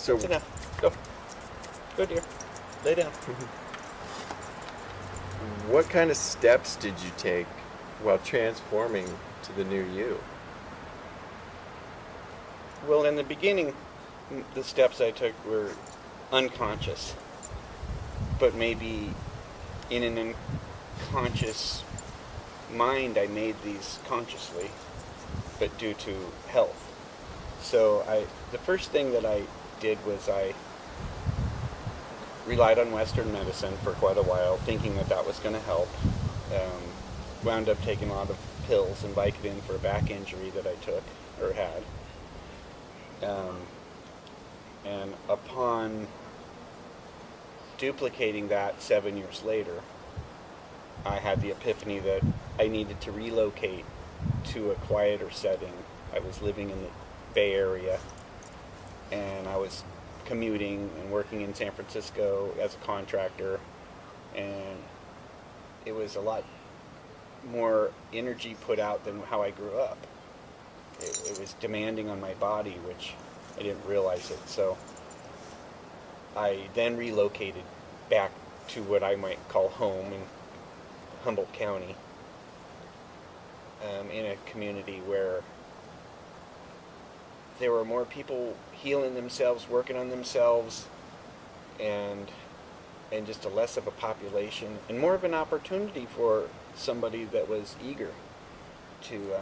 So That's enough. Go. Go, dear. Lay down. what kind of steps did you take while transforming to the new you? Well, in the beginning, the steps I took were unconscious, but maybe in an unconscious mind, I made these consciously, but due to health. So the first thing that I did was I relied on Western medicine for quite a while, thinking that that was going to help. Wound up taking a lot of pills and Vicodin for a back injury that I took or had. And upon duplicating that 7 years later, I had the epiphany that I needed to relocate to a quieter setting. I was living in the Bay Area, and I was commuting and working in San Francisco as a contractor, and it was a lot more energy put out than how I grew up. It was demanding on my body, which I didn't realize it. So I then relocated back to what I might call home in Humboldt County, in a community where there were more people healing themselves, working on themselves, and just a less of a population, and more of an opportunity for somebody that was eager to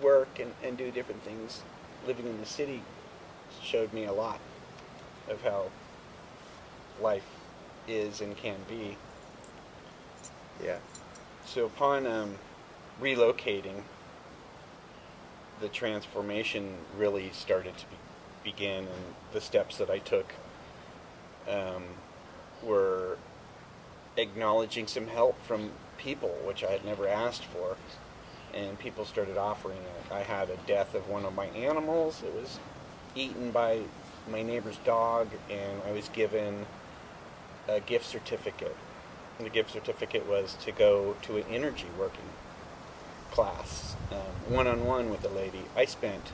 work and do different things. Living in the city showed me a lot of how life is and can be. Yeah. So upon relocating, the transformation really started to begin, and the steps that I took were acknowledging some help from people, which I had never asked for, and people started offering it. I had a death of one of my animals. It was eaten by my neighbor's dog, and I was given a gift certificate. And the gift certificate was to go to an energy working class, one-on-one with a lady. I spent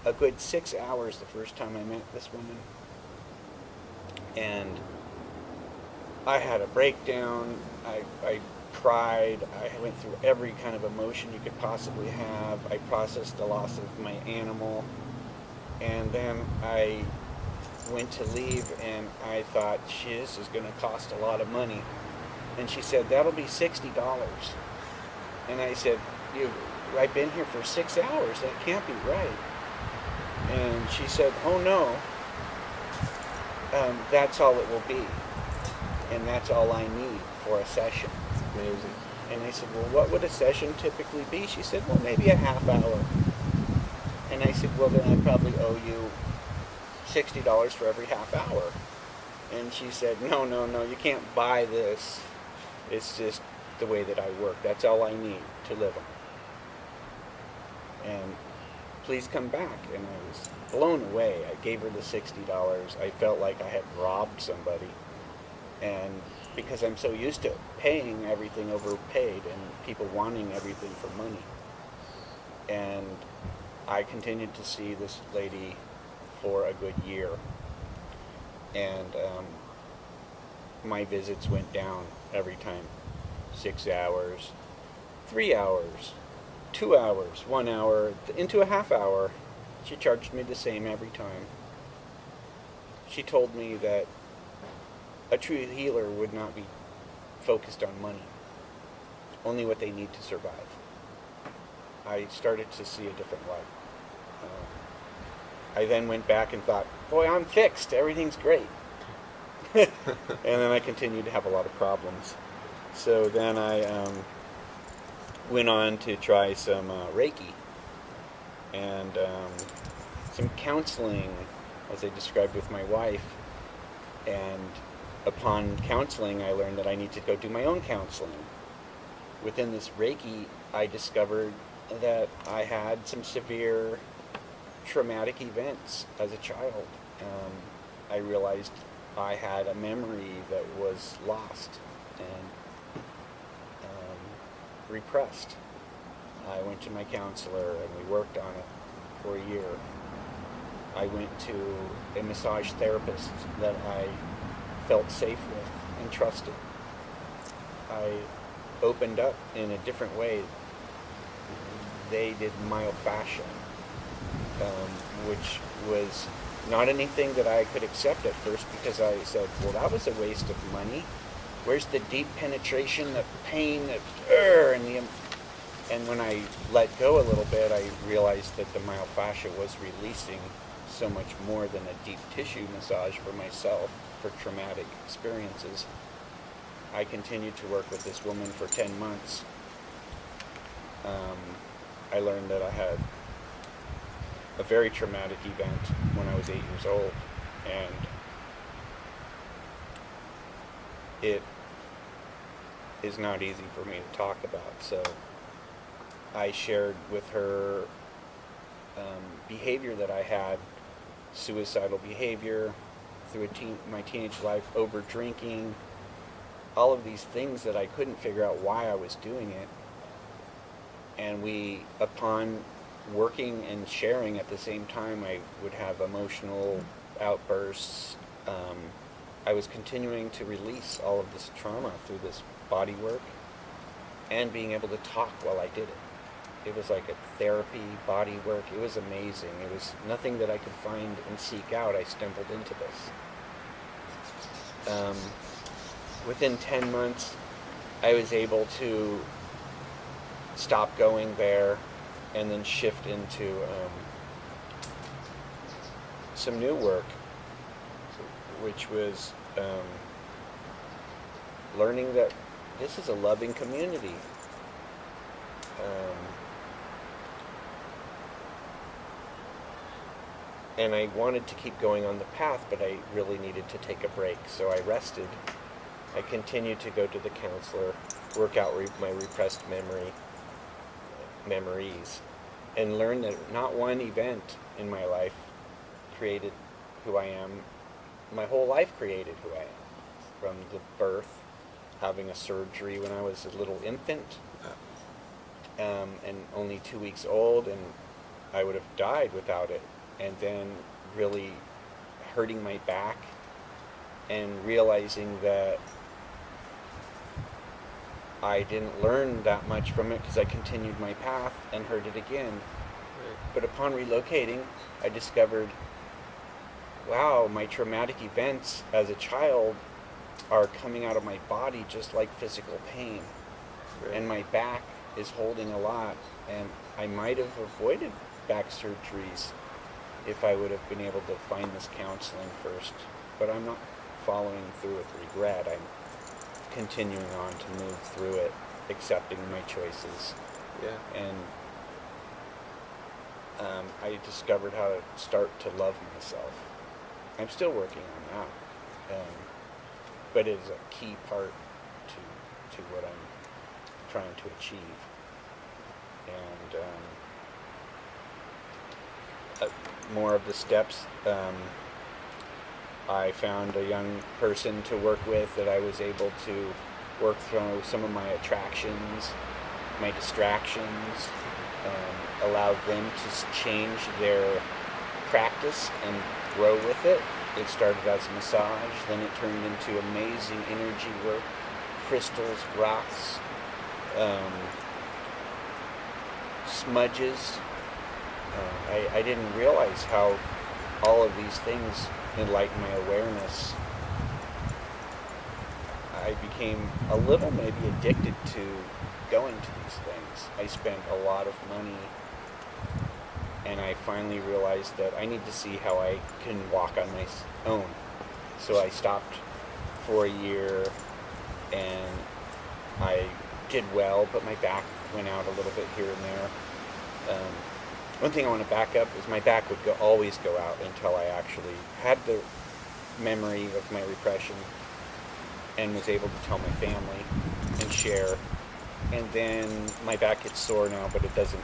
a good 6 hours the first time I met this woman, and I had a breakdown. I cried. I went through every kind of emotion you could possibly have. I processed the loss of my animal, and then I went to leave, and I thought, this is going to cost a lot of money. And she said, that'll be $60. And I said, I've been here for 6 hours. That can't be right. And she said, oh no, that's all it will be. And that's all I need for a session. Amazing. And I said, well, what would a session typically be? She said, well, maybe a half hour. And I said, well, then I probably owe you $60 for every half hour. And she said, no, you can't buy this. It's just the way that I work. That's all I need to live on. And please come back. And I was blown away. I gave her the $60. I felt like I had robbed somebody. And because I'm so used to paying everything overpaid and people wanting everything for money. And I continued to see this lady for a good year. And my visits went down every time. 6 hours, 3 hours, 2 hours, 1 hour, into a half hour. She charged me the same every time. She told me that a true healer would not be focused on money, only what they need to survive. I started to see a different light. I then went back and thought, boy, I'm fixed. Everything's great. And then I continued to have a lot of problems. So then I went on to try some Reiki and some counseling, as I described with my wife. And upon counseling, I learned that I need to go do my own counseling. Within this Reiki, I discovered that I had some severe traumatic events as a child. I realized I had a memory that was lost and repressed. I went to my counselor and we worked on it for a year. I went to a massage therapist that I felt safe with and trusted. I opened up in a different way. They did myofascia, which was not anything that I could accept at first, because I said, well, that was a waste of money. Where's the deep penetration, the pain, and when I let go a little bit, I realized that the myofascia was releasing so much more than a deep tissue massage for myself for traumatic experiences. I continued to work with this woman for 10 months. I learned that I had a very traumatic event when I was 8 years old, and it is not easy for me to talk about. So I shared with her behavior that I had, suicidal behavior through my teenage life, over drinking, all of these things that I couldn't figure out why I was doing it. And upon working and sharing at the same time, I would have emotional outbursts. I was continuing to release all of this trauma through this body work and being able to talk while I did it. It was like a therapy, body work. It was amazing. It was nothing that I could find and seek out. I stumbled into this. Within 10 months, I was able to stop going there and then shift into some new work, which was learning that this is a loving community. And I wanted to keep going on the path, but I really needed to take a break. So I rested. I continued to go to the counselor, work out my repressed memories, and learn that not one event in my life created who I am. My whole life created who I am. From the birth, having a surgery when I was a little infant, and only 2 weeks old, and I would have died without it. And then really hurting my back and realizing that I didn't learn that much from it because I continued my path and hurt it again. Right. But upon relocating, I discovered, wow, my traumatic events as a child are coming out of my body just like physical pain. Right. And my back is holding a lot, and I might have avoided back surgeries if I would have been able to find this counseling first. But I'm not following through with regret. I'm continuing on to move through it, accepting my choices. Yeah. And I discovered how to start to love myself. I'm still working on that. But it is a key part to what I'm trying to achieve. And more of the steps, I found a young person to work with that I was able to work through some of my attractions, my distractions, allowed them to change their practice and grow with it. It started as a massage, then it turned into amazing energy work, crystals, rocks, smudges. I didn't realize how all of these things enlightened my awareness. I became a little maybe addicted to going to these things. I spent a lot of money, and I finally realized that I need to see how I can walk on my own. So I stopped for a year, and I did well, but my back went out a little bit here and there. One thing I want to back up is my back would always go out until I actually had the memory of my repression and was able to tell my family and share. And then my back gets sore now, but it doesn't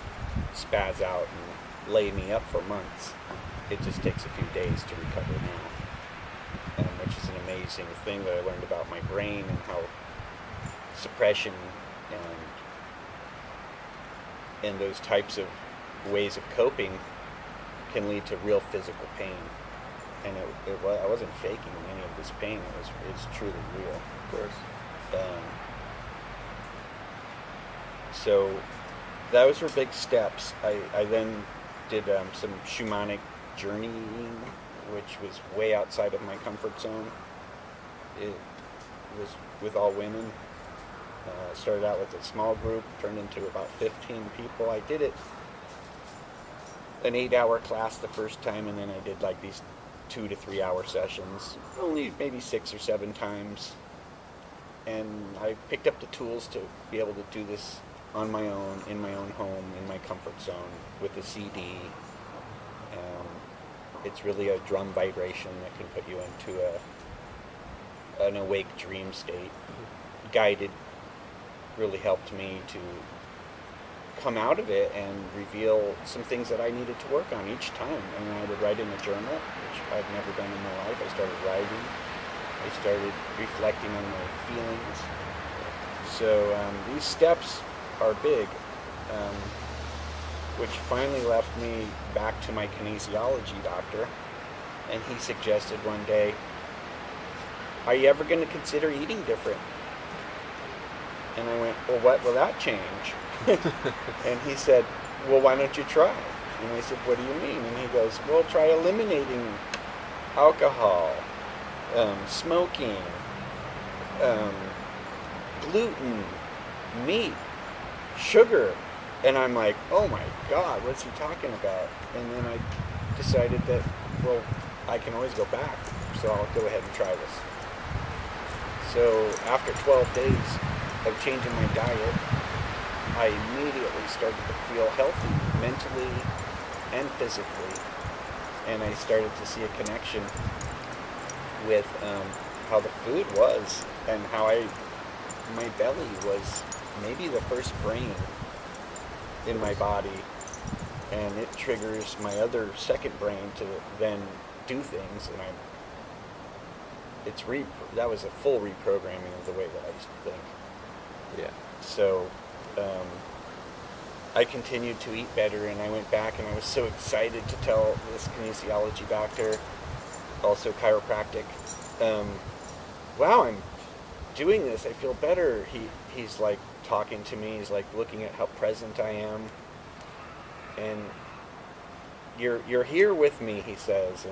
spaz out and lay me up for months. It just takes a few days to recover now, which is an amazing thing that I learned about my brain and how suppression and those types of ways of coping can lead to real physical pain. And I wasn't faking any of this pain. It's truly real. Of course. So those were big steps. I then did some shamanic journeying, which was way outside of my comfort zone. It was with all women. Started out with a small group, turned into about 15 people. I did it an 8-hour class the first time, and then I did like these 2 to 3 hour sessions, only maybe 6 or 7 times. And I picked up the tools to be able to do this on my own, in my own home, in my comfort zone, with a CD. It's really a drum vibration that can put you into an awake dream state. Guided really helped me to come out of it and reveal some things that I needed to work on each time. And I would write in a journal, which I've never done in my life. I started writing. I started reflecting on my feelings. So these steps are big, which finally left me back to my kinesiology doctor. And he suggested one day, "Are you ever going to consider eating different?" And I went, "Well, what will that change?" And he said, "Well, why don't you try?" And I said, "What do you mean?" And he goes, "Well, try eliminating alcohol, smoking, gluten, meat, sugar." And I'm like, "Oh my God, what's he talking about?" And then I decided that, well, I can always go back, so I'll go ahead and try this. So after 12 days of changing my diet, I immediately started to feel healthy, mentally and physically. And I started to see a connection with how the food was, and how my belly was maybe the first brain in my body, and it triggers my other second brain to then do things, and that was a full reprogramming of the way that I used to think. Yeah. So I continued to eat better, and I went back, and I was so excited to tell this kinesiology doctor, also chiropractic, "Wow, I'm doing this. I feel better." He's like talking to me. He's like looking at how present I am, and you're here with me, he says,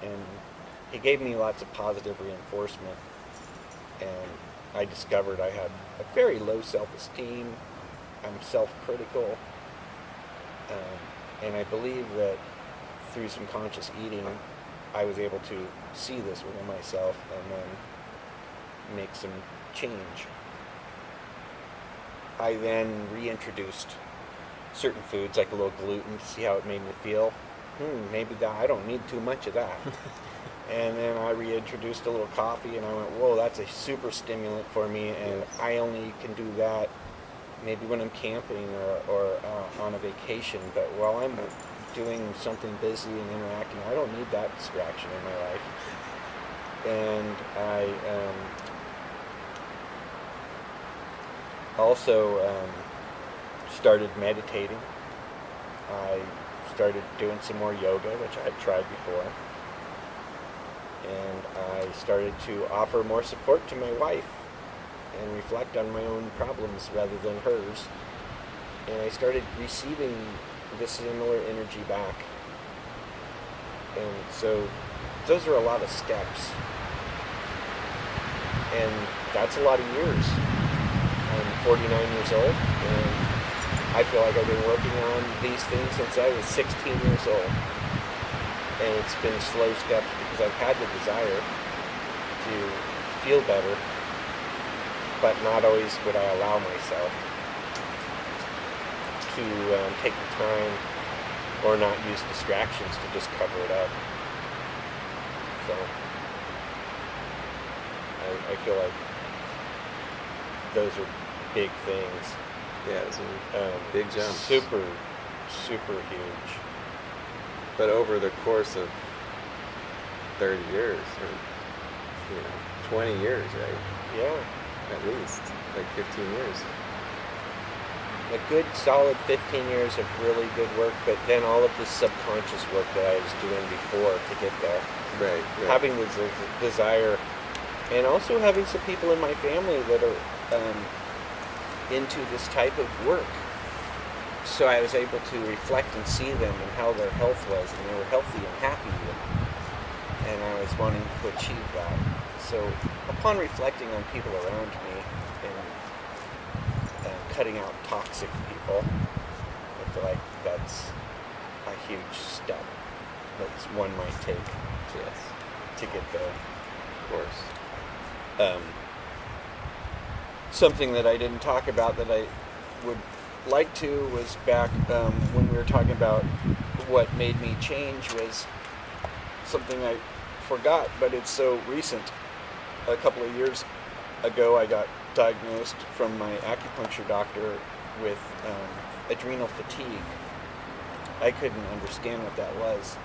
and he gave me lots of positive reinforcement. And I discovered I had a very low self-esteem. I'm self-critical, and I believe that through some conscious eating, I was able to see this within myself and then make some change. I then reintroduced certain foods, like a little gluten, to see how it made me feel. Maybe I don't need too much of that. And then I reintroduced a little coffee, and I went, whoa, that's a super stimulant for me, and I only can do that maybe when I'm camping or on a vacation. But while I'm doing something busy and interacting, I don't need that distraction in my life. And I also started meditating. I started doing some more yoga, which I had tried before. And I started to offer more support to my wife and reflect on my own problems rather than hers. And I started receiving this similar energy back. And so those are a lot of steps. And that's a lot of years. I'm 49 years old, and I feel like I've been working on these things since I was 16 years old. And it's been slow steps because I've had the desire to feel better, but not always would I allow myself to take the time or not use distractions to just cover it up. So I feel like those are big things. Yeah, it's a big jump. Super, super huge. But over the course of 30 years, or 20 years, right? Yeah. At least, like 15 years. a good solid 15 years of really good work, but then all of this subconscious work that I was doing before to get there. Right. Having the desire, and also having some people in my family that are into this type of work. So I was able to reflect and see them and how their health was, and they were healthy and happy, and I was wanting to achieve that. So upon reflecting on people around me and cutting out toxic people, I feel like that's a huge step that one might take to get there. Of course. Something that I didn't talk about that I would like to was back when we were talking about what made me change was something I forgot, but it's so recent. A couple of years ago, I got diagnosed from my acupuncture doctor with adrenal fatigue. I couldn't understand what that was.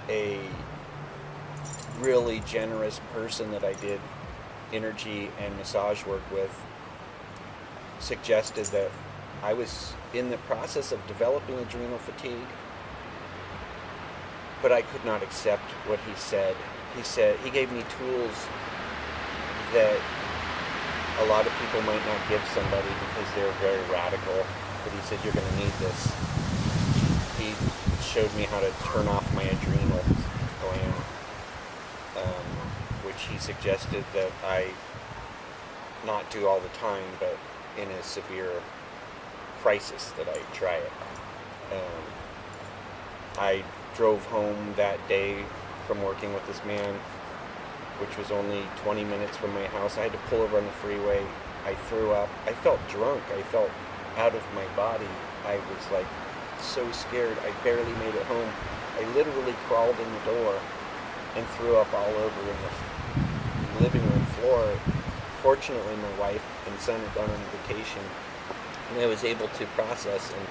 A really generous person that I did energy and massage work with suggested that I was in the process of developing adrenal fatigue, but I could not accept what he said. He gave me tools that a lot of people might not give somebody because they're very radical, but he said, you're going to need this. He showed me how to turn off my adrenal gland, which he suggested that I not do all the time, but in a severe crisis that I try it. I drove home that day from working with this man, which was only 20 minutes from my house. I had to pull over on the freeway. I threw up. I felt drunk. I felt out of my body. I was like so scared. I barely made it home. I literally crawled in the door and threw up all over in the living room floor. Fortunately, my wife and son had gone on vacation, and I was able to process and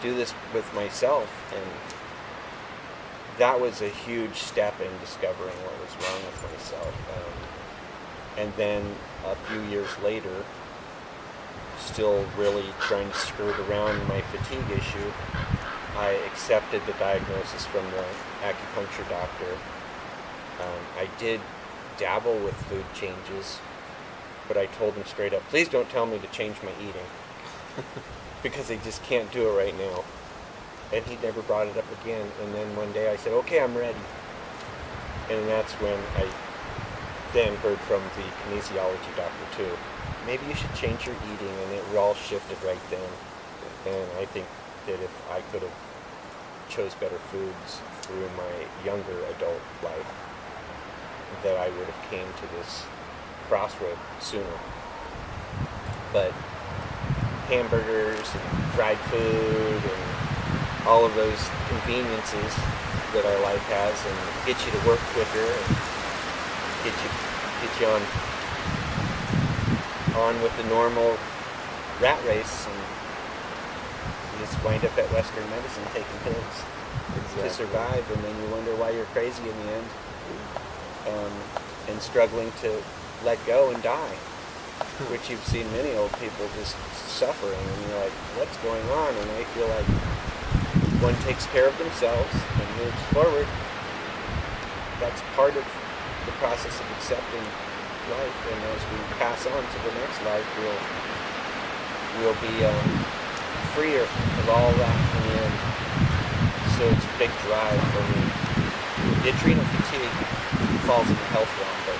do this with myself, and that was a huge step in discovering what was wrong with myself. And then a few years later, still really trying to skirt around my fatigue issue, I accepted the diagnosis from the acupuncture doctor. I did dabble with food changes, but I told him straight up, please don't tell me to change my eating, because I just can't do it right now. And he never brought it up again. And then one day I said, okay, I'm ready. And that's when I then heard from the kinesiology doctor too. Maybe you should change your eating, and it all shifted right then. And I think that if I could have chose better foods through my younger adult life, that I would have came to this crossroad sooner. But hamburgers and fried food and all of those conveniences that our life has, and get you to work quicker and get you on with the normal rat race, and you just wind up at Western medicine taking pills to survive, and then you wonder why you're crazy in the end, and struggling to let go and die, which you've seen many old people just suffering, and you're like, what's going on? And I feel like one takes care of themselves and moves forward. That's part of the process of accepting life, and as we pass on to the next life, we'll be freer of all that in the end. So it's a big drive for me. The adrenal fatigue falls in the health realm, but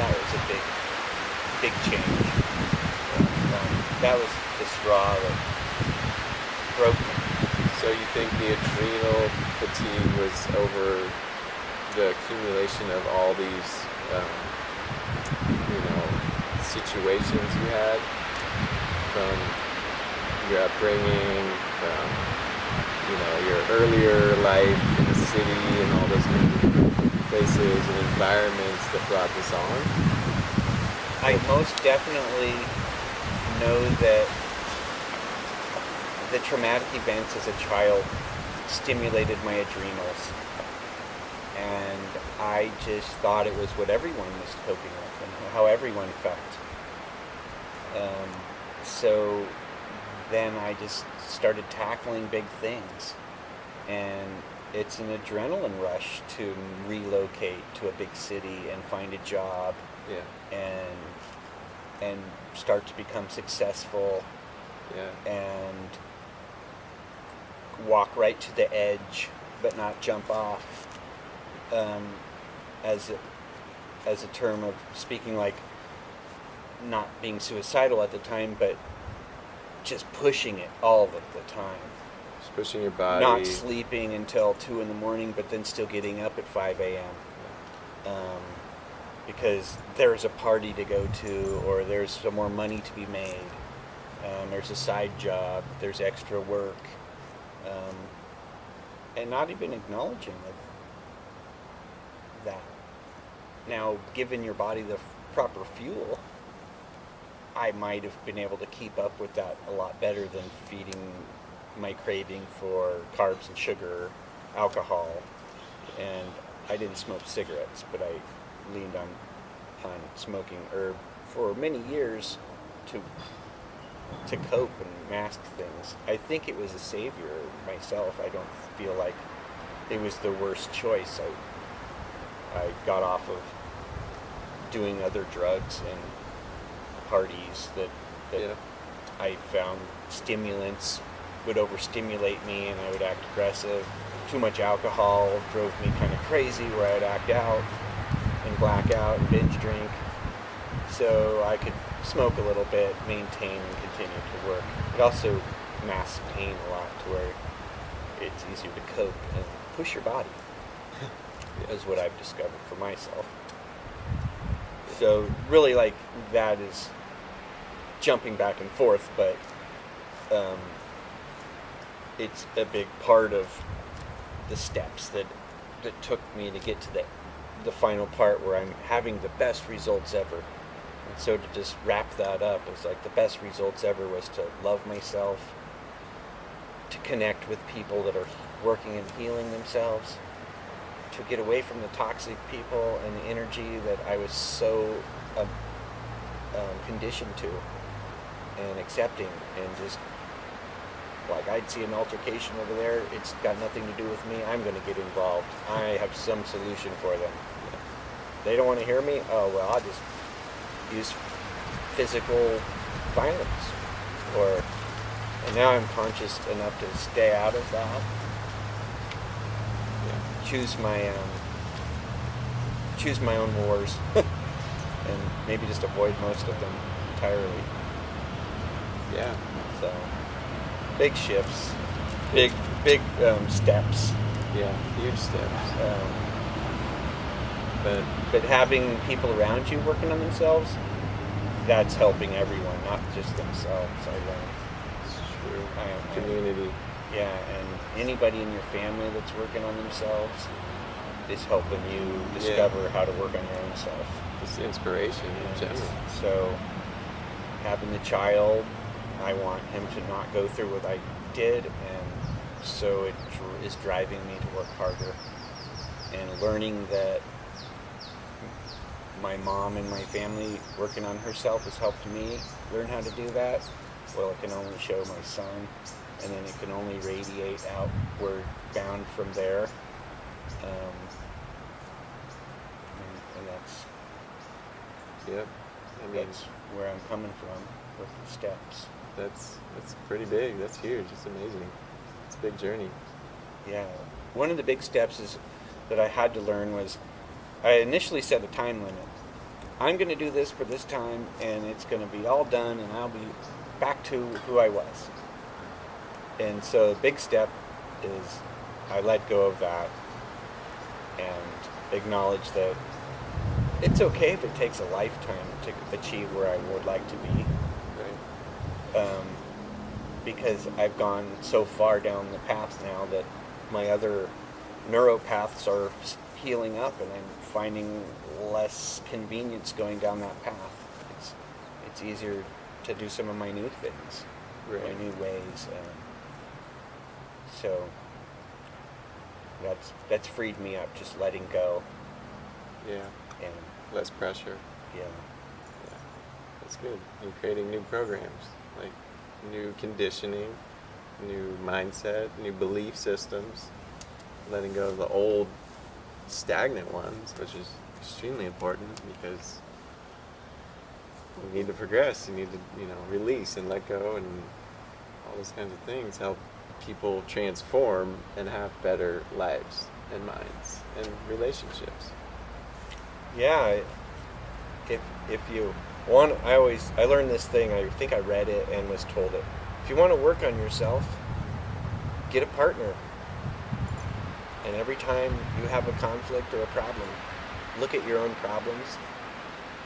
that was a big change. That was the straw that broke me. So you think the adrenal fatigue was over the accumulation of all these, situations you had from your upbringing, from, your earlier life in the city and all those places and environments that brought this on? I most definitely know that the traumatic events as a child stimulated my adrenals, and I just thought it was what everyone was coping with and how everyone felt. Um, so then I just started tackling big things, and it's an adrenaline rush to relocate to a big city and find a job Yeah. and start to become successful Yeah. and walk right to the edge but not jump off, um, as a term of speaking, like not being suicidal at the time, but just pushing it all of the time. Just pushing your body. Not sleeping until 2 in the morning, but then still getting up at 5 a.m. Because there's a party to go to, or there's some more money to be made. There's a side job, there's extra work. And not even acknowledging that. Now, given your body the proper fuel, I might have been able to keep up with that a lot better than feeding my craving for carbs and sugar, alcohol, and I didn't smoke cigarettes, but I leaned on smoking herb for many years to cope and mask things. I think it was a savior myself. I don't feel like it was the worst choice. I got off of doing other drugs and parties that Yeah. I found stimulants would overstimulate me and I would act aggressive. Too much alcohol drove me kind of crazy where I'd act out and black out and binge drink. So I could smoke a little bit, maintain, and continue to work. It also masks pain a lot to where it's easier to cope and push your body, is what I've discovered for myself. So really, like, that is jumping back and forth, but it's a big part of the steps that took me to get to the final part where I'm having the best results ever. And so to just wrap that up, it's like the best results ever was to love myself, to connect with people that are working and healing themselves, to get away from the toxic people and the energy that I was so conditioned to and accepting, and just like I'd see an altercation over there, it's got nothing to do with me, I'm going to get involved. I have some solution for them. They don't want to hear me? Oh, well, I'll just use physical violence. And now I'm conscious enough to stay out of that. Yeah. Choose my own wars, and maybe just avoid most of them entirely. Yeah. So big shifts, big steps. Yeah. Huge steps. But having people around you working on themselves, that's helping everyone, not just themselves. I learned. It's true. Community. Yeah, and anybody in your family that's working on themselves is helping you discover how to work on your own self. Just inspiration in general. So having the child, I want him to not go through what I did, and so it is driving me to work harder, and learning that my mom and my family working on herself has helped me learn how to do that. Well, it can only show my son, and then it can only radiate outward bound from there. And that's Yep. I mean, that's where I'm coming from with the steps. that's pretty big. That's huge. It's amazing. It's a big journey. Yeah. One of the big steps is that I had to learn was I initially set a time limit. I'm going to do this for this time, and it's going to be all done, and I'll be back to who I was. And so the big step is I let go of that and acknowledge that it's okay if it takes a lifetime to achieve where I would like to be. Right. Because I've gone so far down the path now that my other neuropaths are healing up, and I'm finding less convenience going down that path. It's easier to do some of my new things, Right. my new ways. So that's freed me up, just letting go. Yeah. And Less pressure. yeah, That's good. And creating new programs, like new conditioning, new mindset, new belief systems, letting go of the old stagnant ones, which is extremely important because you need to progress. You need to, release and let go, and all those kinds of things help people transform and have better lives and minds and relationships. Yeah, if you want, I learned this thing. I think I read it and was told it. If you want to work on yourself, get a partner. And every time you have a conflict or a problem, look at your own problems.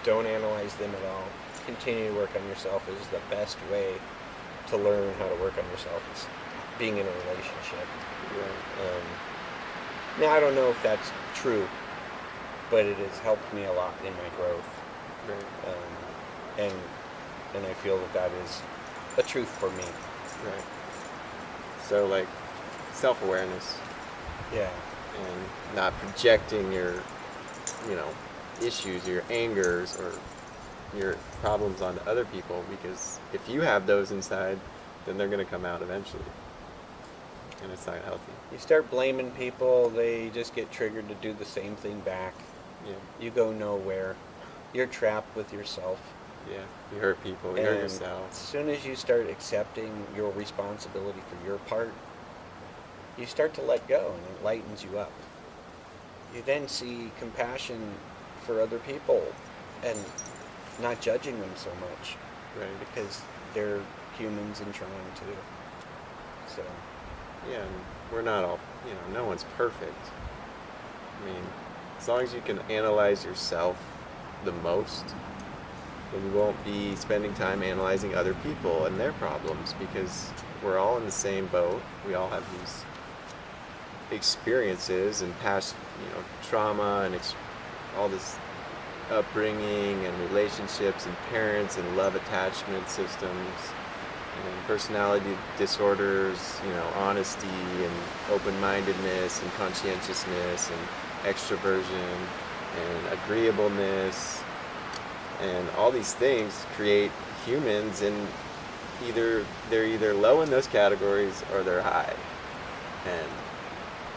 Don't analyze them at all. Continue to work on yourself is the best way to learn how to work on yourself. Is being in a relationship. Right. Now, I don't know if that's true, but it has helped me a lot in my growth. Right. And I feel that is a truth for me. Right. So, like, self-awareness. Yeah. And not projecting your, issues, your angers, or your problems onto other people, because if you have those inside, then they're going to come out eventually. And it's not healthy. You start blaming people, they just get triggered to do the same thing back. Yeah. You go nowhere. You're trapped with yourself. Yeah. You hurt people, you hurt yourself. As soon as you start accepting your responsibility for your part, you start to let go, and it lightens you up. You then see compassion for other people and not judging them so much. Right. Because they're humans and trying too. So. Yeah, and we're not all, no one's perfect. I mean, as long as you can analyze yourself the most, then you won't be spending time analyzing other people and their problems, because we're all in the same boat. We all have these experiences and past, trauma and all this upbringing and relationships and parents and love attachment systems and personality disorders, honesty and open-mindedness and conscientiousness and extroversion and agreeableness, and all these things create humans, and they're either low in those categories or they're high. And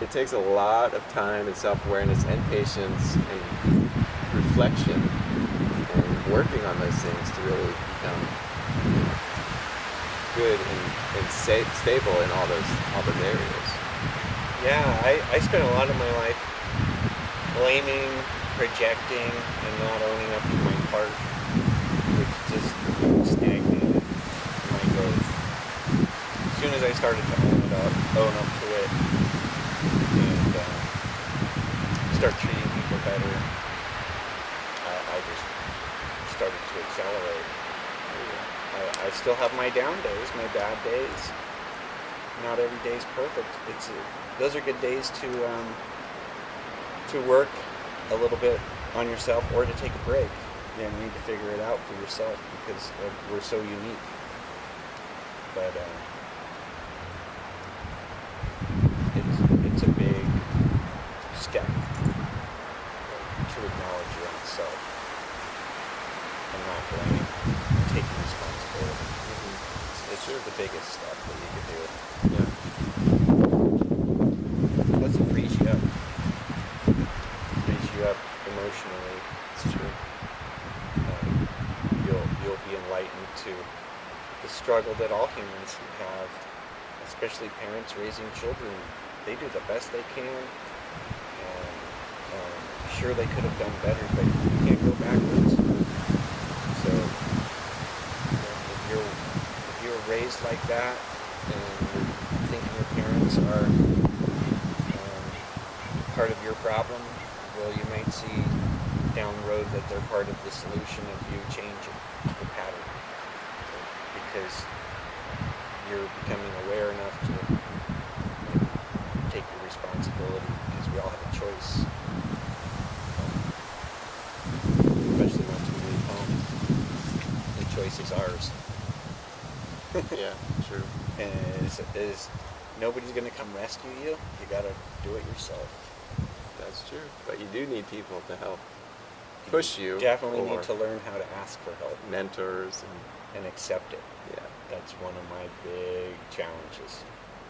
it takes a lot of time and self-awareness and patience and reflection and working on those things to really become good and stable in all those areas. Yeah, I spent a lot of my life blaming, projecting, and not owning up to my part, which just stagnated my growth. As soon as I started to own up to it, and start treating people better, I just started to accelerate. I still have my down days, my bad days. Not every day is perfect. Those are good days to work a little bit on yourself, or to take a break. You need to figure it out for yourself, because we're so unique. But it's a big step to acknowledge your own self and not blame, taking responsibility. Mm-hmm. It's the biggest step that you can do. Yeah. Plus it frees you up. Emotionally. It's true. You'll be enlightened to the struggle that all humans have, especially parents raising children. They do the best they can. Sure, they could have done better, but you can't go backwards. So if you're raised like that, and you're thinking your parents are part of your problem, well, you might see down the road that they're part of the solution of you changing the pattern, because you're becoming aware enough to take your responsibility, because we all have a choice, especially once we leave home. The choice is ours. Yeah, true. And is nobody's going to come rescue you. You got to do it yourself. That's true. But you do need people to help push you. Definitely or need to learn how to ask for help mentors and accept it. and That's one of my big challenges.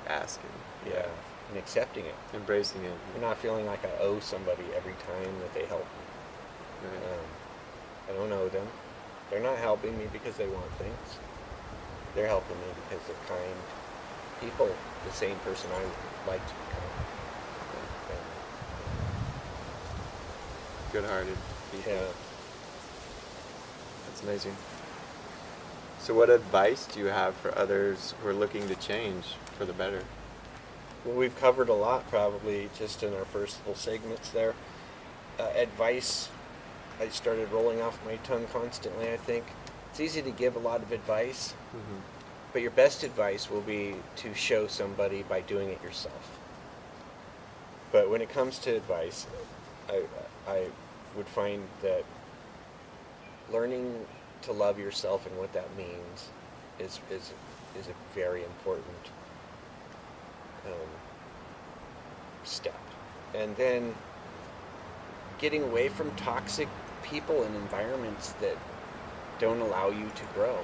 asking. Yeah. And accepting it. Embracing it. And not feeling like I owe somebody every time that they help me. Right. I don't owe them. They're not helping me because they want things. They're helping me because they're kind people, the same person I would like to become. Good-hearted people. Yeah. That's amazing. So what advice do you have for others who are looking to change for the better? Well, we've covered a lot probably just in our first little segments there. Advice, I started rolling off my tongue constantly, I think. It's easy to give a lot of advice, but your best advice will be to show somebody by doing it yourself. But when it comes to advice, I would find that learning to love yourself and what that means is a very important step. And then getting away from toxic people and environments that don't allow you to grow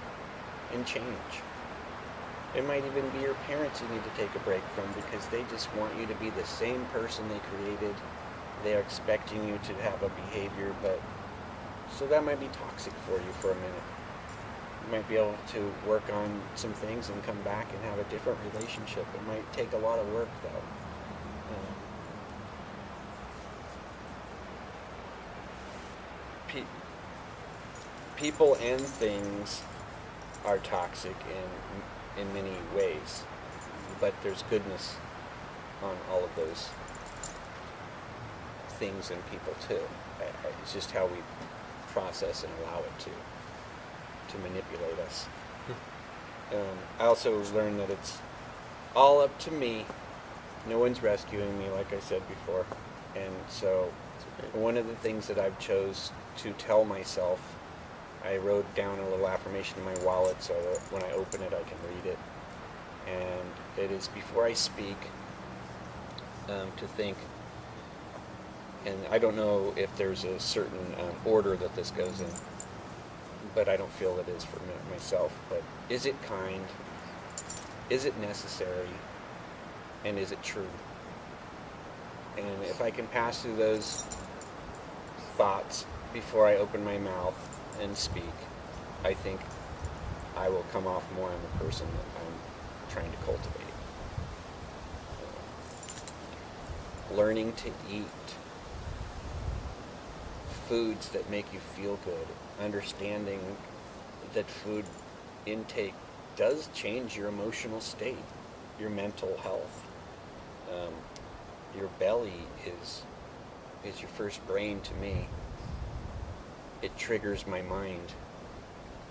and change. It might even be your parents you need to take a break from because they just want you to be the same person they created. They're expecting you to have a behavior, but so that might be toxic for you for a minute. You might be able to work on some things and come back and have a different relationship. It might take a lot of work though. People and things are toxic in many ways, but there's goodness on all of those things and people too. It's just how we process and allow it to manipulate us. I also learned that it's all up to me. No one's rescuing me, like I said before. And so one of the things that I've chose to tell myself, I wrote down a little affirmation in my wallet so that when I open it I can read it. And it is before I speak, to think, and I don't know if there's a certain order that this goes in, but I don't feel it is for myself. But is it kind? Is it necessary? And is it true? And if I can pass through those thoughts before I open my mouth and speak, I think I will come off more on the person that I'm trying to cultivate. Learning to eat foods that make you feel good, understanding that food intake does change your emotional state, your mental health. Your belly is your first brain to me. It triggers my mind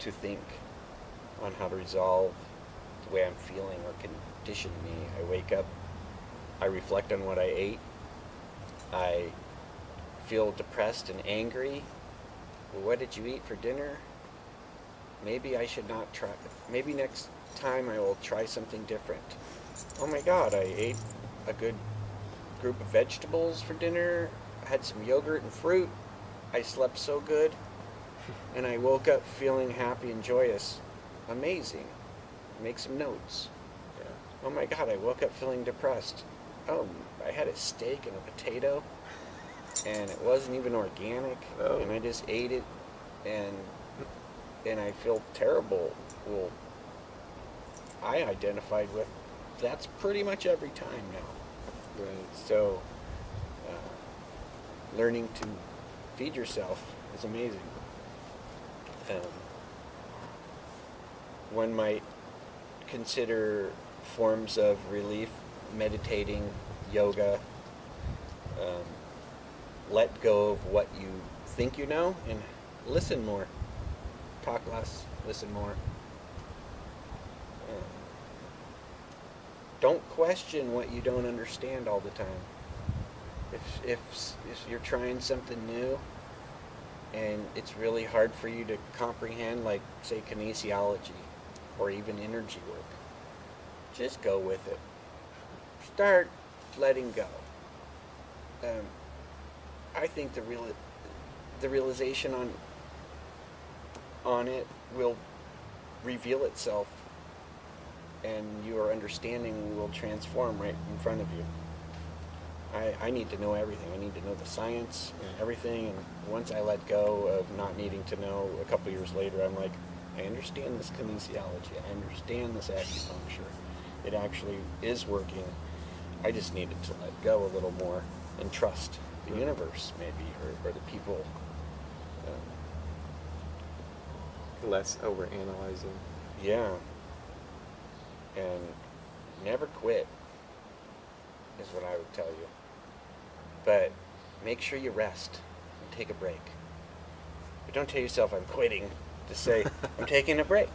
to think on how to resolve the way I'm feeling or condition me. I wake up, I reflect on what I ate, I feel depressed and angry. Well, what did you eat for dinner? Maybe I should not try. Maybe next time I will try something different. Oh my God, I ate a good group of vegetables for dinner. I had some yogurt and fruit. I slept so good. And I woke up feeling happy and joyous. Amazing. Make some notes. Yeah. Oh my God, I woke up feeling depressed. Oh, I had a steak and a potato. And it wasn't even organic. Oh. And I just ate it. And I feel terrible. Well, I identified with that's pretty much every time now. Right. So, learning to feed yourself is amazing. One might consider forms of relief, meditating, yoga, let go of what you think you know, and listen more. Talk less, listen more. Don't question what you don't understand all the time. If you're trying something new and it's really hard for you to comprehend, like say kinesiology or even energy work, just go with it. Start letting go. I think the realization on it will reveal itself, and your understanding will transform right in front of you. I need to know everything. I need to know the science and everything. And once I let go of not needing to know, a couple years later, I'm like, I understand this kinesiology. I understand this acupuncture. It actually is working. I just needed to let go a little more and trust the universe, maybe, or the people. Less overanalyzing. Yeah. And never quit is what I would tell you. But make sure you rest and take a break. But don't tell yourself I'm quitting. Just say I'm taking a break.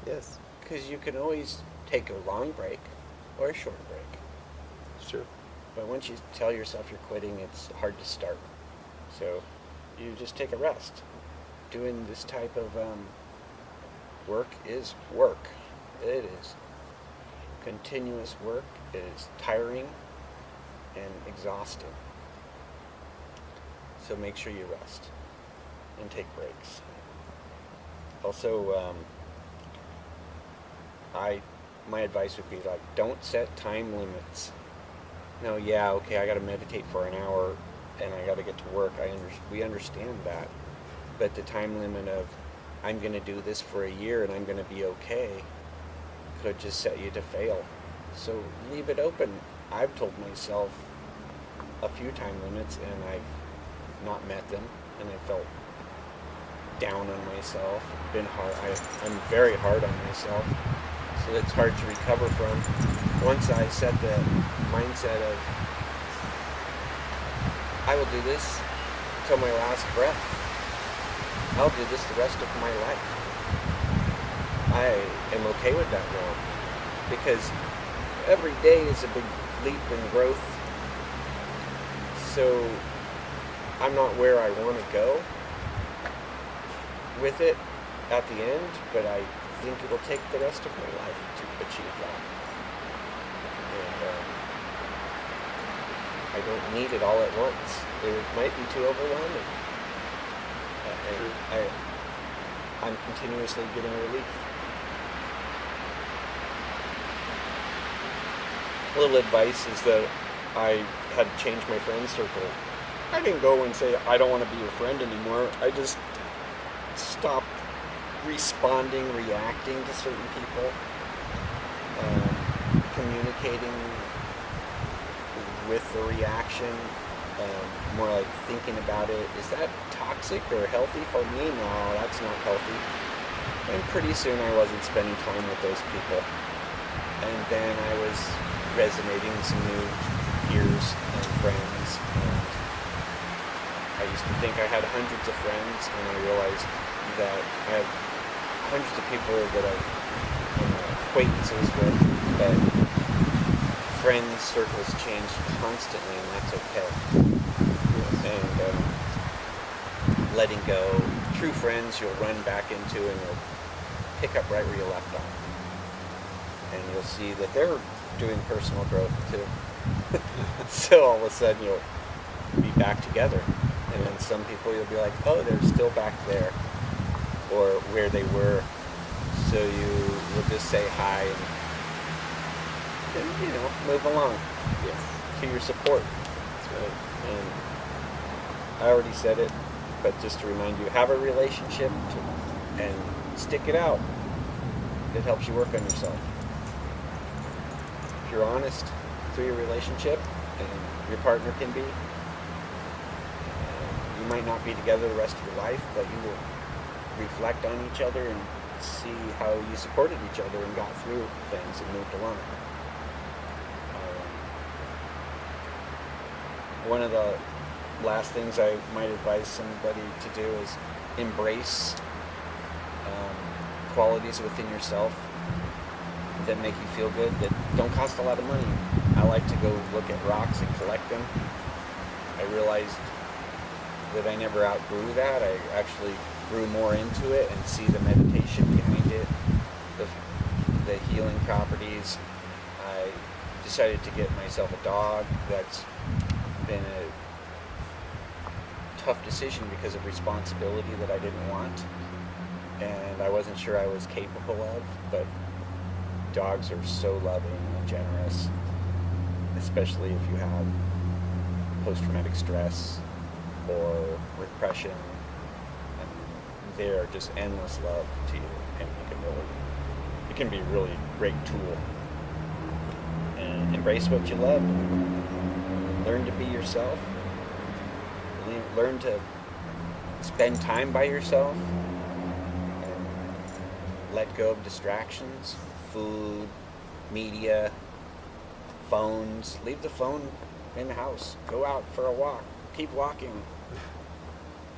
Yes. Because you can always take a long break or a short break. It's true. But once you tell yourself you're quitting, it's hard to start. So you just take a rest. Doing this type of work is work. It is continuous work. It is tiring and exhausting. So make sure you rest and take breaks. Also, my advice would be like, don't set time limits. No, yeah, okay, I got to meditate for an hour and I got to get to work. We understand that. But the time limit of, I'm going to do this for a year and I'm going to be okay, could just set you to fail. So leave it open. I've told myself a few time limits and I've not met them, and I felt down on myself. Been hard. I'm very hard on myself, so it's hard to recover from. Once I set the mindset of, I will do this till my last breath. I'll do this the rest of my life. I am okay with that now, because every day is a big leap in growth. So I'm not where I want to go with it at the end, but I think it'll take the rest of my life to achieve that. And I don't need it all at once. It might be too overwhelming. I'm continuously getting relief. A little advice is that I had to change my friend circle. I didn't go and say, I don't want to be your friend anymore. I just stopped responding, reacting to certain people, communicating with the reaction, more like thinking about it. Is that toxic or healthy for me? No, that's not healthy. And pretty soon I wasn't spending time with those people. And then I was resonating with some new peers and friends. And I used to think I had hundreds of friends, and I realized that I have hundreds of people that I'm acquaintances with, but friends circles change constantly, and that's okay. And letting go. True friends you'll run back into, and you'll pick up right where you left off. And you'll see that they're doing personal growth too. So all of a sudden you'll be back together. And then some people you'll be like, oh, they're still back there, or where they were. So you will just say hi and move along. Yes. To your support. That's right. And I already said it, but just to remind you, have a relationship and stick it out. It helps you work on yourself. If you're honest through your relationship, and your partner can be, you might not be together the rest of your life, but you will reflect on each other and see how you supported each other and got through things and moved along. One of the last things I might advise somebody to do is embrace qualities within yourself that make you feel good, that don't cost a lot of money. I like to go look at rocks and collect them. I realized that I never outgrew that. I actually grew more into it and see the meditation behind it, the healing properties. I decided to get myself a dog that's been a tough decision because of responsibility that I didn't want, and I wasn't sure I was capable of. But dogs are so loving and generous, especially if you have post-traumatic stress or repression, and they're just endless love to you, and it can be a really great tool. And embrace what you love. Learn to be yourself. Learn to spend time by yourself. And let go of distractions, food, media, phones. Leave the phone in the house. Go out for a walk. Keep walking.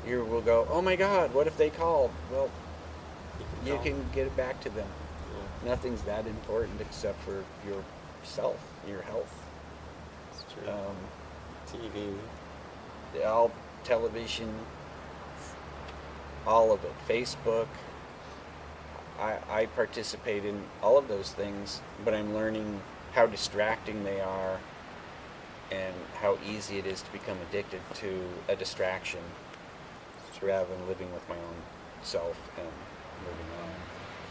You will go, oh my God, what if they called? Well, you can get it back to them. Yeah. Nothing's that important except for yourself, your health. It's true. TV. All television, all of it. Facebook. I participate in all of those things, but I'm learning how distracting they are and how easy it is to become addicted to a distraction rather than living with my own self and moving on.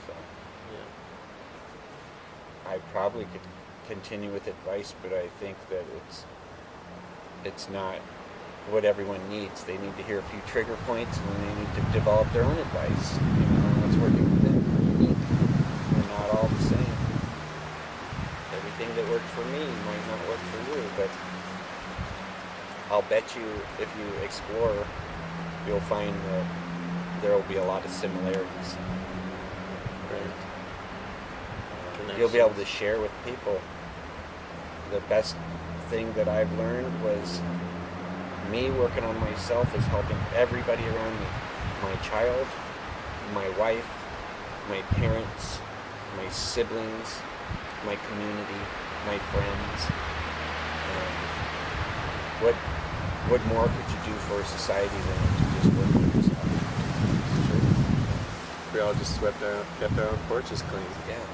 So, yeah. I probably could continue with advice, but I think that it's not what everyone needs. They need to hear a few trigger points, and then they need to develop their own advice. What's working for them. We're not all the same. Everything that worked for me might not work for you, but I'll bet you if you explore, you'll find that there will be a lot of similarities. Right. You'll be able to share with people. The best thing that I've learned was me working on myself is helping everybody around me. My child, my wife, my parents, my siblings, my community, my friends. What more could you do for a society than to just work on yourself? Sure. We all just kept our own porches clean. Yeah.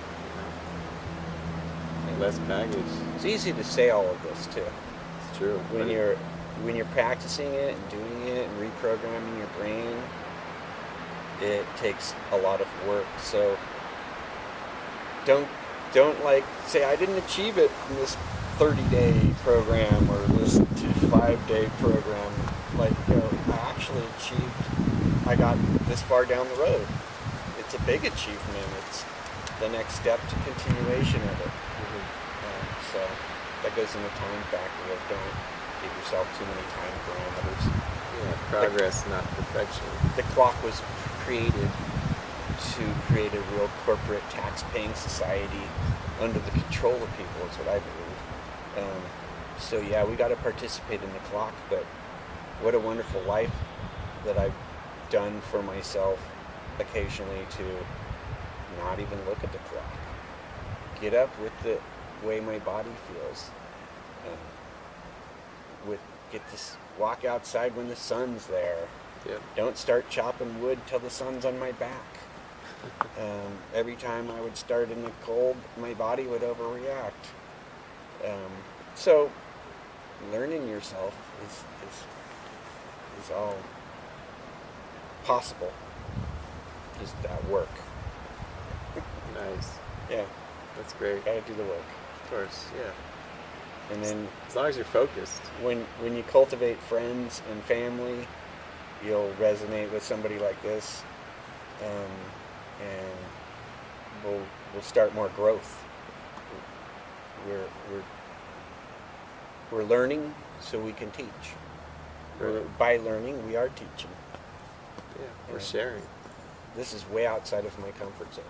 Less baggage. It's easy to say all of this too. It's true. When you're practicing it and doing it and reprogramming your brain, it takes a lot of work. So don't like say I didn't achieve it in this 30-day program or this 5-day program. Like, I actually achieved. I got this far down the road. It's a big achievement. It's the next step to continuation of it. So that goes in the time factor of don't give yourself too many time parameters. Yeah, progress, not perfection. The clock was created to create a real corporate tax-paying society under the control of people, is what I believe. So yeah, we got to participate in the clock, but what a wonderful life that I've done for myself occasionally to not even look at the clock. Get up with the way my body feels. Walk outside when the sun's there. Yep. Don't start chopping wood till the sun's on my back. Every time I would start in the cold, my body would overreact. So learning yourself is all possible. Just that work. Nice. Yeah. That's great. Gotta do the work. Of course, yeah. And then as long as you're focused. When you cultivate friends and family, you'll resonate with somebody like this, and we'll start more growth. We're learning so we can teach. Right. By learning, we are teaching. Yeah, we're sharing. This is way outside of my comfort zone,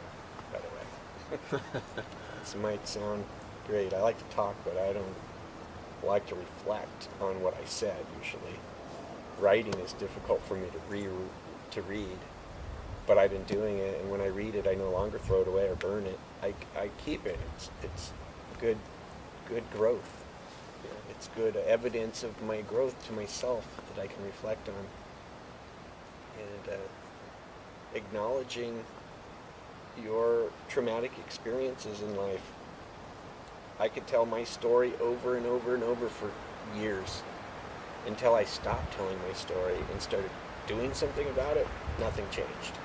by the way. This might sound great. I like to talk, but I don't like to reflect on what I said usually. Writing is difficult for me to read, but I've been doing it, and when I read it, I no longer throw it away or burn it. I keep it. It's good growth. Yeah, it's good evidence of my growth to myself that I can reflect on. And acknowledging your traumatic experiences in life. I could tell my story over and over and over for years. until I stopped telling my story and started doing something about it, nothing changed.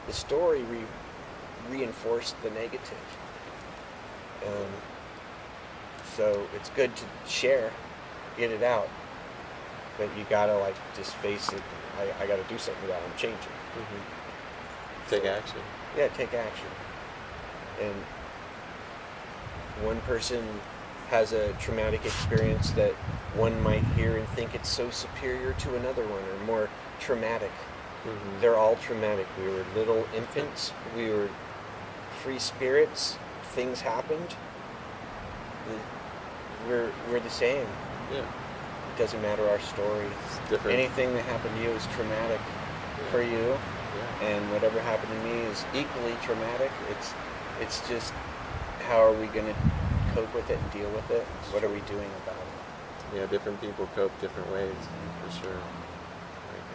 The story reinforced the negative. So it's good to share, get it out, but you gotta like just face it. I gotta do something about it. I'm changing. Take action. Yeah, take action. And one person has a traumatic experience that one might hear and think it's so superior to another one or more traumatic. They're all traumatic. We were little infants. We were free spirits. Things happened. We're the same. Yeah. It doesn't matter our story. It's different. Anything that happened to you is traumatic for you, and whatever happened to me is equally traumatic. It's just how are we going to cope with it and deal with it? What are we doing about it? Yeah, different people cope different ways, for sure. Like,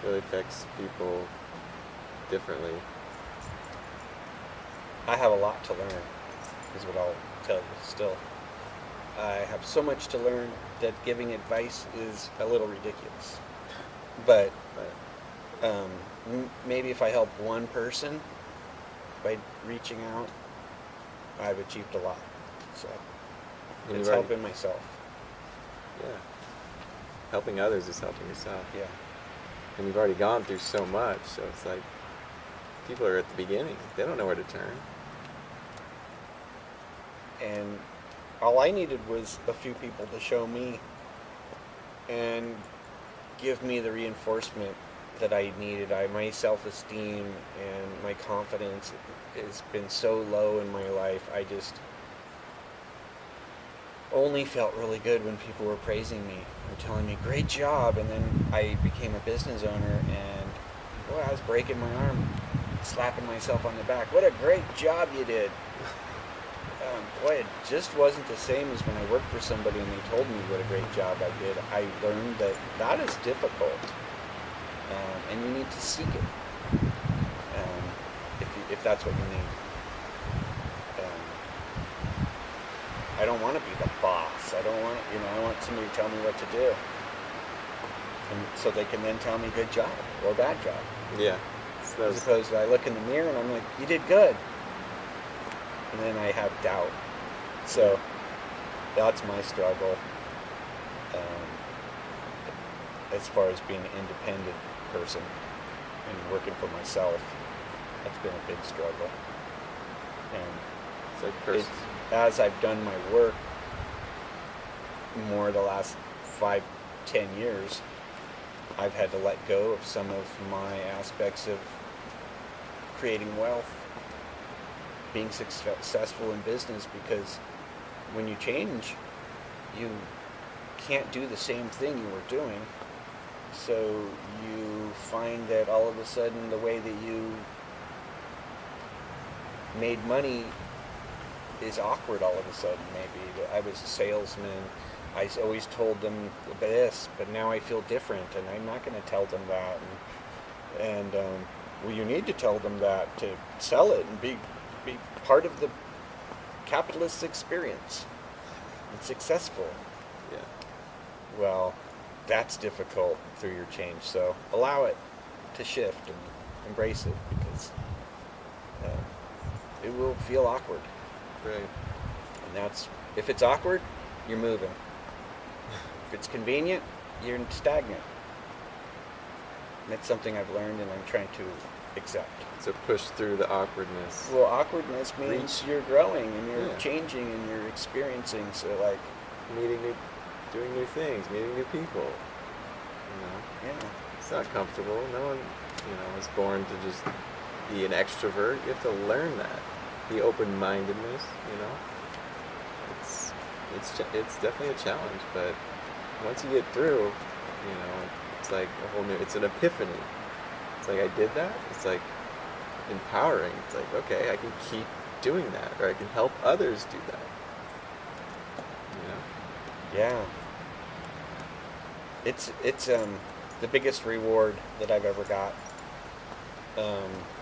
it really affects people differently. I have a lot to learn, is what I'll tell you still. I have so much to learn that giving advice is a little ridiculous. But maybe if I help one person by reaching out, I've achieved a lot. So And it's you've already- helping myself. Yeah. Helping others is helping yourself. Yeah. And you've already gone through so much, so it's like people are at the beginning. They don't know where to turn. And all I needed was a few people to show me and give me the reinforcement that I needed. My self-esteem and my confidence has been so low in my life. I just only felt really good when people were praising me or telling me, great job. And then I became a business owner and boy, I was breaking my arm, slapping myself on the back. What a great job you did. Boy, it just wasn't the same as when I worked for somebody and they told me what a great job I did. I learned that that is difficult, and you need to seek it if that's what you need. I don't want to be the boss. I don't want, I want somebody to tell me what to do, and so they can then tell me good job or bad job. Yeah. So As opposed to I look in the mirror and I'm like, you did good. And then I have doubt. So that's my struggle as far as being an independent person and working for myself. That's been a big struggle. And it's like as I've done my work more the last 5-10 years, I've had to let go of some of my aspects of creating wealth, being successful in business, because when you change, you can't do the same thing you were doing. So you find that all of a sudden the way that you made money is awkward all of a sudden. Maybe I was a salesman. I always told them this, but now I feel different, and I'm not going to tell them that. And well, you need to tell them that to sell it and be part of the capitalist experience and successful. Yeah. Well, that's difficult through your change. So allow it to shift and embrace it, because it will feel awkward. Right. And that's, if it's awkward, you're moving. If it's convenient, you're stagnant. And that's something I've learned and I'm trying to accept. So push through the awkwardness. Well, awkwardness means you're growing and you're Yeah. changing and you're experiencing. So like, Doing new things, meeting new people. yeah. It's not comfortable. No one, is born to just be an extrovert. You have to learn that. The open-mindedness, It's definitely a challenge, but once you get through, it's like a whole new, it's an epiphany. It's like I did that. It's like empowering. It's like, okay, I can keep doing that, or I can help others do that. Yeah. It's the biggest reward that I've ever got.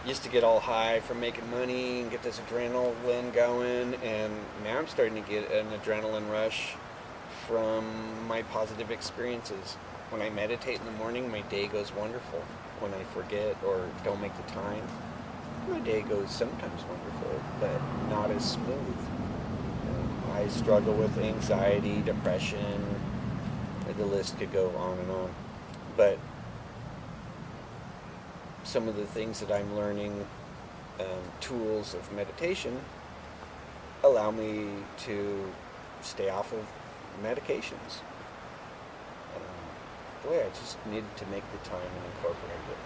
Used to get all high from making money and get this adrenaline going, and now I'm starting to get an adrenaline rush from my positive experiences. When I meditate in the morning, my day goes wonderful. When I forget or don't make the time, my day goes sometimes wonderful, but not as smooth. I struggle with anxiety, depression, the list could go on and on. But some of the things that I'm learning, tools of meditation, allow me to stay off of medications. Boy, I just needed to make the time and incorporate it.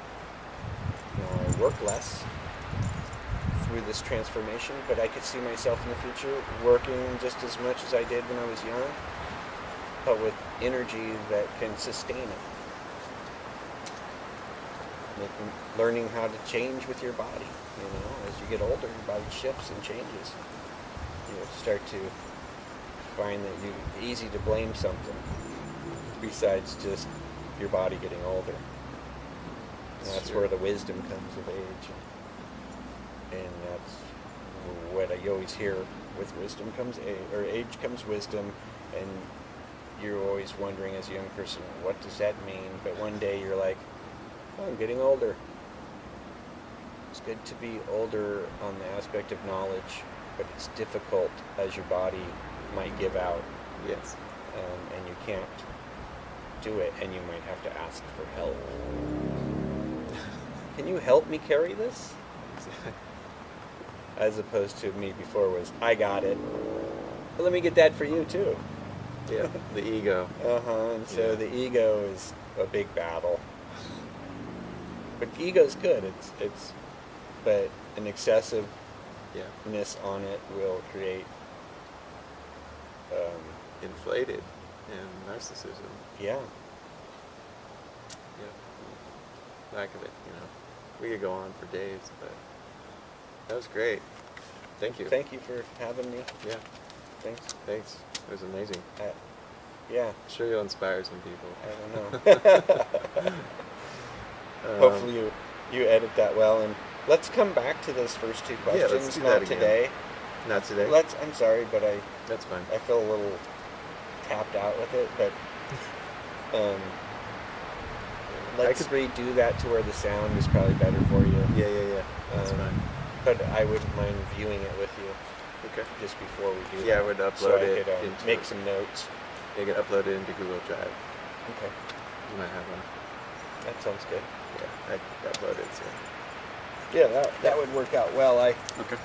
You know, I work less through this transformation, but I could see myself in the future working just as much as I did when I was young, but with energy that can sustain it. Learning how to change with your body. You know, as you get older, your body shifts and changes. You start to find that it's easy to blame something besides just your body getting older. And that's where the wisdom comes of age. And that's what I always hear: with wisdom comes age comes wisdom. And you're always wondering as a young person, what does that mean? But one day you're like, oh, I'm getting older. It's good to be older on the aspect of knowledge, but it's difficult as your body might give out. Yes. And you can't do it, and you might have to ask for help. Can you help me carry this? As opposed to me before was, I got it. Well, let me get that for you too. Yeah, the ego. And so the ego is a big battle. But the ego's good. But an excessiveness on it will create inflated and narcissism. Yeah. Lack of it, you know. We could go on for days, but that was great. Thank you. Thank you for having me. Yeah. Thanks. It was amazing. Yeah. I'm sure you'll inspire some people. I don't know. Hopefully you edit that well. And let's come back to those first two questions. Yeah, let's do not that again. today. Not today? I'm sorry, but That's fine. I feel a little tapped out with it, but let's redo that to where the sound is probably better for you. Yeah. That's fine. But I wouldn't mind viewing it with you. Okay. Just before we do that. Yeah, I would upload so it. I could make some notes. You can upload it into Google Drive. Okay. You might have one. That sounds good. Yeah, I upload it, so. Yeah, that would work out well. Okay.